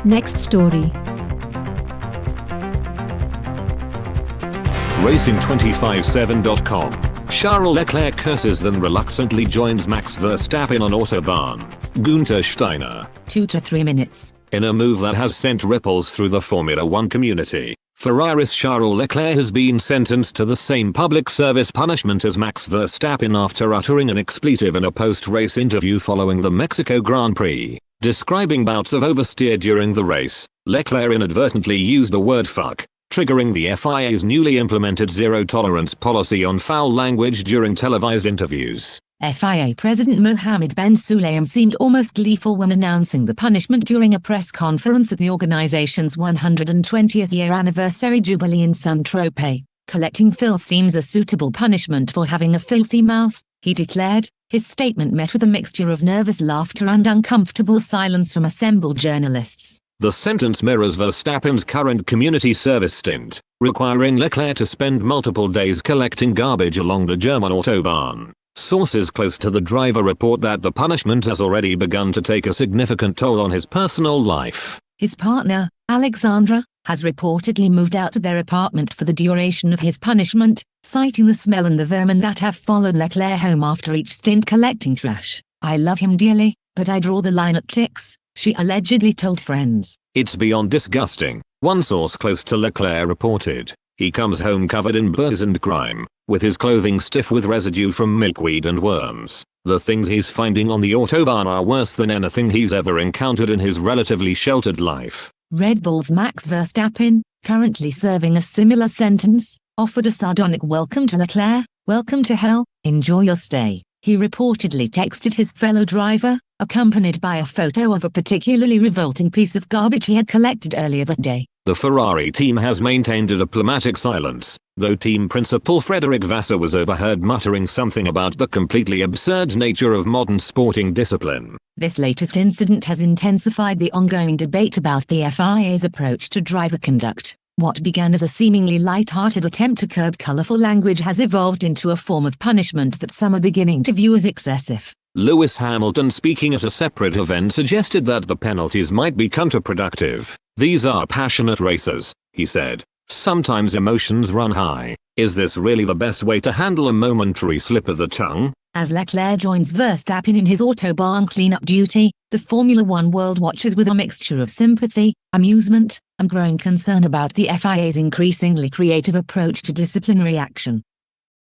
Next story. Racing257.com. Charles Leclerc curses then reluctantly joins Max Verstappen on Autobahn. Günther Steiner. 2 to 3 minutes. In a move that has sent ripples through the Formula One community, Ferrari's Charles Leclerc has been sentenced to the same public service punishment as Max Verstappen after uttering an expletive in a post-race interview following the Mexico Grand Prix. Describing bouts of oversteer during the race, Leclerc inadvertently used the word fuck, triggering the FIA's newly implemented zero-tolerance policy on foul language during televised interviews. FIA President Mohammed Ben Sulayem seemed almost gleeful when announcing the punishment during a press conference at the organization's 120th year anniversary jubilee in Saint-Tropez. Collecting filth seems a suitable punishment for having a filthy mouth, he declared. His statement met with a mixture of nervous laughter and uncomfortable silence from assembled journalists. The sentence mirrors Verstappen's current community service stint, requiring Leclerc to spend multiple days collecting garbage along the German Autobahn. Sources close to the driver report that the punishment has already begun to take a significant toll on his personal life. His partner, Alexandra, has reportedly moved out of their apartment for the duration of his punishment, citing the smell and the vermin that have followed Leclerc home after each stint collecting trash. "I love him dearly, but I draw the line at ticks," she allegedly told friends. "It's beyond disgusting," one source close to Leclerc reported. "He comes home covered in booze and grime, with his clothing stiff with residue from milkweed and worms. The things he's finding on the Autobahn are worse than anything he's ever encountered in his relatively sheltered life." Red Bull's Max Verstappen, currently serving a similar sentence, offered a sardonic welcome to Leclerc. "Welcome to hell, enjoy your stay," he reportedly texted his fellow driver, accompanied by a photo of a particularly revolting piece of garbage he had collected earlier that day. The Ferrari team has maintained a diplomatic silence, though team principal Frederic Vasseur was overheard muttering something about the completely absurd nature of modern sporting discipline. This latest incident has intensified the ongoing debate about the FIA's approach to driver conduct. What began as a seemingly light-hearted attempt to curb colorful language has evolved into a form of punishment that some are beginning to view as excessive. Lewis Hamilton, speaking at a separate event, suggested that the penalties might be counterproductive. "These are passionate racers," he said. "Sometimes emotions run high. Is this really the best way to handle a momentary slip of the tongue?" As Leclerc joins Verstappen in his Autobahn cleanup duty, the Formula One world watches with a mixture of sympathy, amusement, and growing concern about the FIA's increasingly creative approach to disciplinary action.